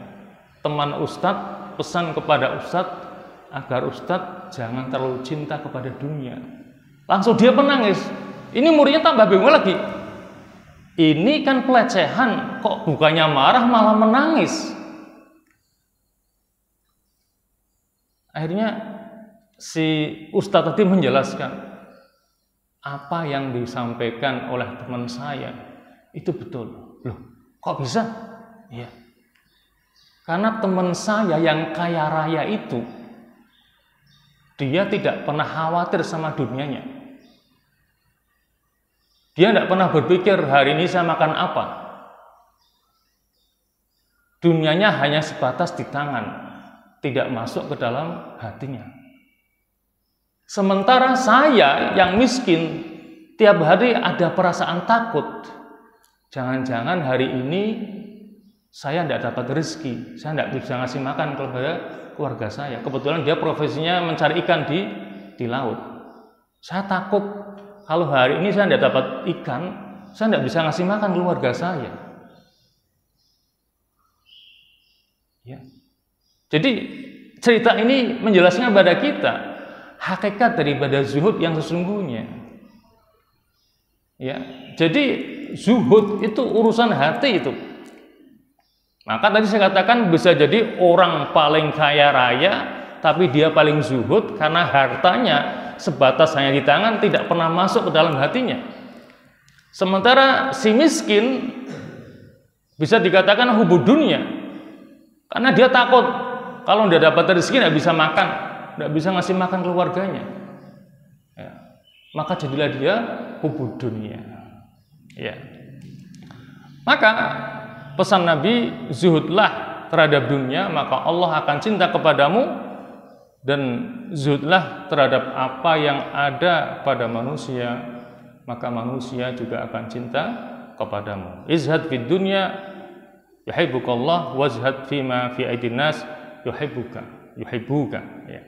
teman Ustadz pesan kepada Ustadz agar Ustadz jangan terlalu cinta kepada dunia. Langsung dia menangis. Ini muridnya tambah bingung lagi. Ini kan pelecehan, kok bukannya marah malah menangis. Akhirnya si Ustadz tadi menjelaskan, apa yang disampaikan oleh teman saya itu betul. Loh, kok bisa? Ya, karena teman saya yang kaya raya itu, dia tidak pernah khawatir sama dunianya. Dia tidak pernah berpikir hari ini saya makan apa. Dunianya hanya sebatas di tangan, tidak masuk ke dalam hatinya. Sementara saya yang miskin, tiap hari ada perasaan takut. Jangan-jangan hari ini saya tidak dapat rezeki, saya tidak bisa ngasih makan kepada keluarga saya. Kebetulan dia profesinya mencari ikan di laut. Saya takut kalau hari ini saya tidak dapat ikan, saya tidak bisa ngasih makan keluarga saya. Ya. Jadi cerita ini menjelaskan kepada kita hakikat daripada zuhud yang sesungguhnya. Ya. Jadi zuhud itu urusan hati itu. Maka tadi saya katakan bisa jadi orang paling kaya raya, tapi dia paling zuhud karena hartanya sebatas hanya di tangan, tidak pernah masuk ke dalam hatinya. Sementara si miskin bisa dikatakan hubud dunia, karena dia takut kalau tidak dapat rezeki tidak bisa makan, tidak bisa ngasih makan keluarganya. Ya. Maka jadilah dia hubud dunia. Ya. Maka pesan Nabi, zuhudlah terhadap dunia, maka Allah akan cinta kepadamu. Dan zuhudlah terhadap apa yang ada pada manusia, maka manusia juga akan cinta kepadamu. Izhad fid dunya yuhibbukallah, wazhad fima fi aidin nas yuhibbuka. Ya.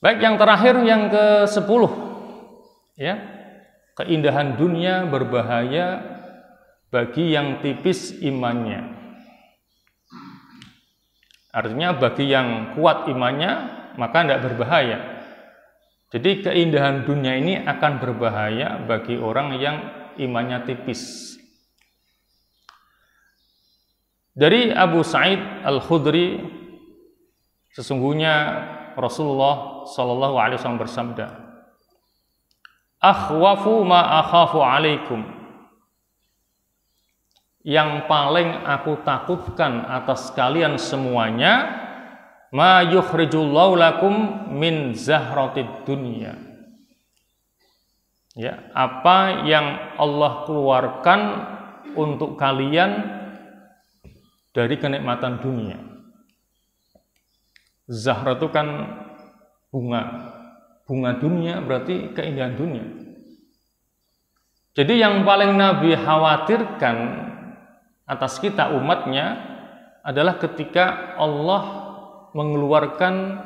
Baik, yang terakhir yang ke-10, ya. Keindahan dunia berbahaya bagi yang tipis imannya. Artinya bagi yang kuat imannya maka tidak berbahaya. Jadi keindahan dunia ini akan berbahaya bagi orang yang imannya tipis. Dari Abu Sa'id Al-Khudri, sesungguhnya Rasulullah Shallallahu Alaihi Wasallam bersabda, "Akhwafu ma akhafu alaikum." Yang paling aku takutkan atas kalian semuanya, ma yukhrijullahu lakum min zahratid dunya. Ya, apa yang Allah keluarkan untuk kalian dari kenikmatan dunia. Zahra itu kan bunga dunia, berarti keindahan dunia. Jadi yang paling Nabi khawatirkan atas kita umatnya adalah ketika Allah mengeluarkan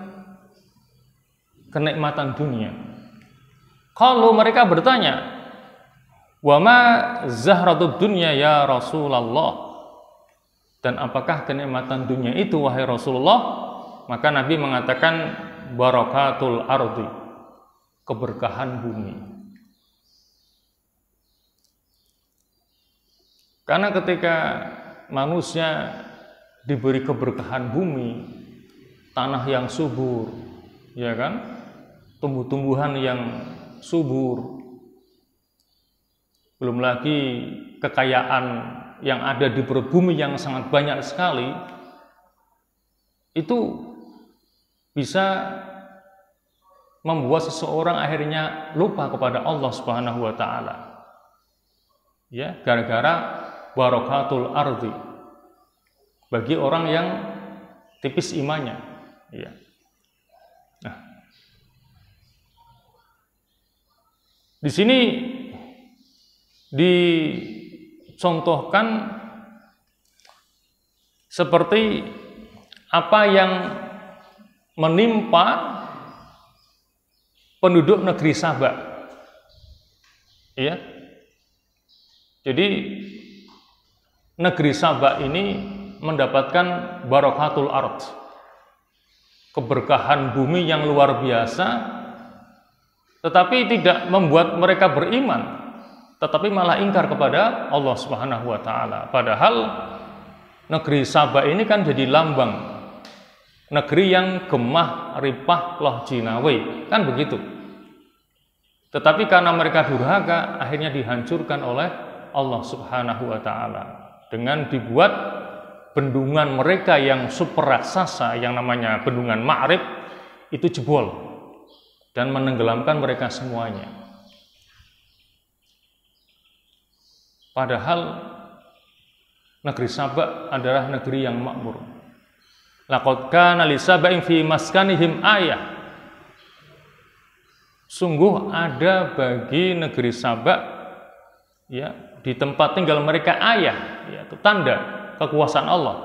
kenikmatan dunia. Kalau mereka bertanya, "Wa ma zahratud dunya ya Rasulullah?" Dan apakah kenikmatan dunia itu wahai Rasulullah? Maka Nabi mengatakan barakatul ardi, keberkahan bumi. Karena ketika manusia diberi keberkahan bumi, tanah yang subur, ya kan? Tumbuh-tumbuhan yang subur, belum lagi kekayaan yang ada di perut bumi yang sangat banyak sekali, itu bisa membuat seseorang akhirnya lupa kepada Allah Subhanahu wa taala. Ya, gara-gara barakatul ardi. Bagi orang yang tipis imannya, ya. Nah, di sini dicontohkan seperti apa yang menimpa penduduk negeri Sabak, ya. Jadi negeri Sabak ini mendapatkan barakatul ard, keberkahan bumi yang luar biasa, tetapi tidak membuat mereka beriman, tetapi malah ingkar kepada Allah Subhanahu wa taala. Padahal negeri Sabak ini kan jadi lambang negeri yang gemah ripah loh jinawi, kan begitu. Tetapi karena mereka durhaka, akhirnya dihancurkan oleh Allah Subhanahu wa taala dengan dibuat bendungan mereka yang super raksasa yang namanya bendungan Ma'rib itu jebol dan menenggelamkan mereka semuanya. Padahal negeri Sabak adalah negeri yang makmur. Laqad kana li sab'in fi maskanihim ayah. Sungguh ada bagi negeri Sabak, ya, di tempat tinggal mereka ayah, yaitu tanda kekuasaan Allah.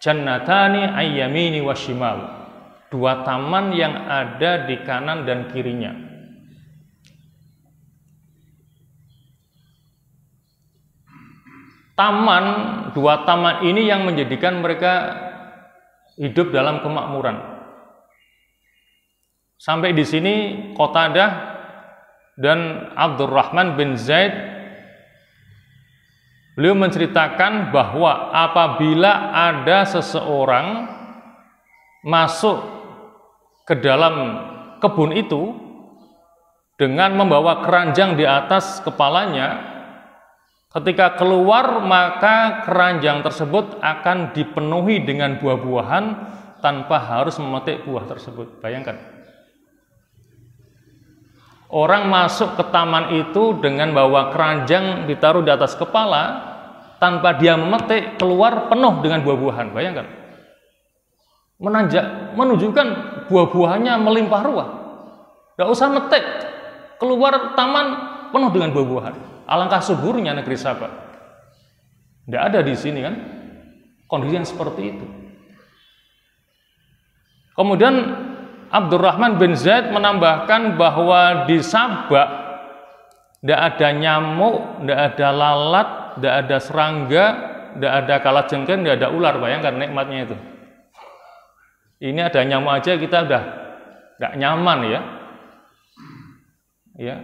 Jannatani ayyamini washimal, dua taman yang ada di kanan dan kirinya. Dua taman ini yang menjadikan mereka hidup dalam kemakmuran. Sampai di sini Qatadah dan Abdurrahman bin Zaid, beliau menceritakan bahwa apabila ada seseorang masuk ke dalam kebun itu dengan membawa keranjang di atas kepalanya, ketika keluar maka keranjang tersebut akan dipenuhi dengan buah-buahan tanpa harus memetik buah tersebut. Bayangkan, orang masuk ke taman itu dengan bawa keranjang ditaruh di atas kepala, tanpa dia memetik, keluar penuh dengan buah-buahan. Bayangkan, menunjukkan buah-buahannya melimpah ruah. Tidak usah metik, keluar taman penuh dengan buah-buahan. Alangkah suburnya negeri Sabak. Tidak ada di sini kan kondisi yang seperti itu. Kemudian Abdurrahman bin Zaid menambahkan bahwa di Sabak tidak ada nyamuk, tidak ada lalat, tidak ada serangga, tidak ada kalajengking, tidak ada ular. Bayangkan nikmatnya itu. Ini ada nyamuk aja kita udah tidak nyaman, ya. Ya.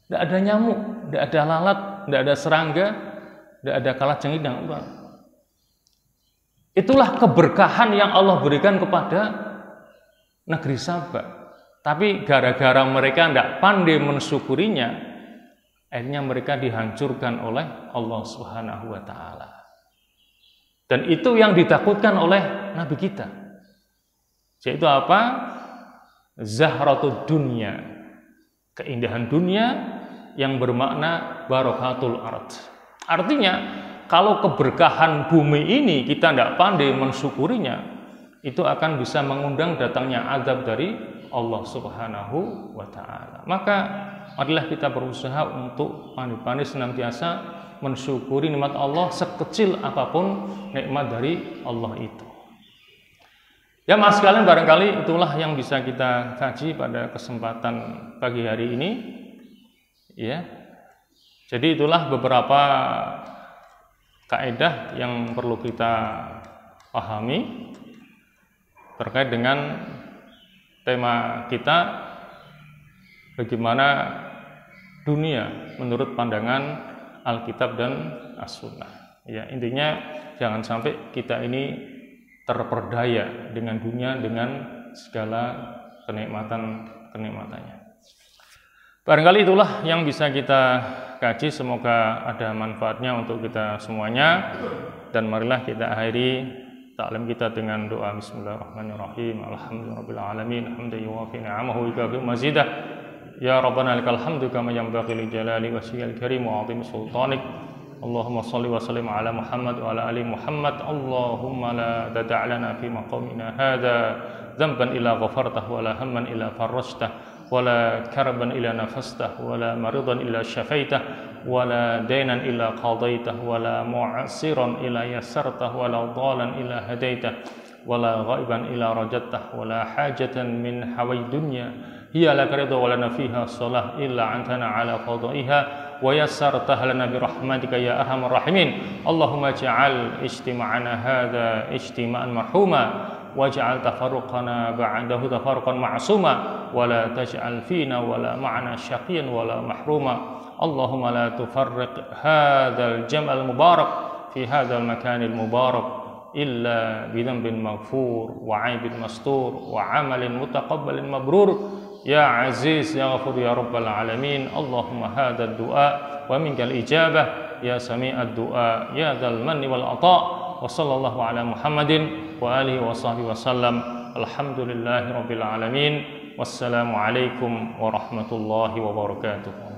Tidak ada nyamuk, tidak ada lalat, tidak ada serangga, tidak ada kalajengking dan ular. Itulah keberkahan yang Allah berikan kepada negeri Sabak. Tapi gara-gara mereka tidak pandai mensyukurinya, akhirnya mereka dihancurkan oleh Allah Subhanahu wa taala. Dan itu yang ditakutkan oleh Nabi kita. Yaitu apa? Zahratud dunya, keindahan dunia yang bermakna barakatul ard. Artinya, kalau keberkahan bumi ini kita tidak pandai mensyukurinya, itu akan bisa mengundang datangnya azab dari Allah Subhanahu wa taala. Maka marilah kita berusaha untuk pandai-pandai senantiasa mensyukuri nikmat Allah sekecil apapun nikmat dari Allah itu. Ya mas sekalian, barangkali itulah yang bisa kita kaji pada kesempatan pagi hari ini. Ya. Jadi itulah beberapa kaidah yang perlu kita pahami terkait dengan tema kita, bagaimana dunia menurut pandangan Alkitab dan As-Sunnah. Ya, intinya jangan sampai kita ini terperdaya dengan dunia dengan segala kenikmatannya. Barangkali itulah yang bisa kita kaji, semoga ada manfaatnya untuk kita semuanya. Dan marilah kita akhiri taklim kita dengan doa bismillahirrahmanirrahim. Alhamdulillahirabbil alamin, hamdan yuwafi ni'amahu wa yukafi mazidah. Ya Rabbana lakal hamdu kama yanbaghi li jalali wajhikal karim wa 'azimi sultanik. Allahumma shalli wa sallim ala Muhammad wa ala ali Muhammad. Allahumma la tada' lana fi maqamina hadza dhanban illa ghafartahu wa la hamman illa farajtahu ولا كربا إلا نفسته ولا مريضا إلا شفيته ولا دينا إلا قضيته ولا معسرا إلا يسرته ولا ضالا إلا هديته ولا غائبا إلا رجدته ولا حاجة من حوائج الدنيا هي لك رضا ولنا فيها صلاة إلا عنتنا على قضائها ويسرتها لنا برحمتك يا أرحم الراحمين. اللهم اجعل اجتماعنا هذا اجتماعا مرحوما واجعل تفرقنا بعده تفرقا معصوما ولا تجعل فينا ولا معنا شقيا ولا محروما. اللهم لا تفرق هذا الجمع المبارك في هذا المكان المبارك إلا بذنب مغفور وعيب مستور وعمل متقبل مبرور يا عزيز يا غفور يا رب العالمين. اللهم هذا الدعاء ومنك الإجابة يا سميع الدعاء يا ذا المن والعطاء. وصلى الله على محمد وآله وصحبه وسلم. الحمد لله رب العالمين. والسلام عليكم ورحمة الله وبركاته.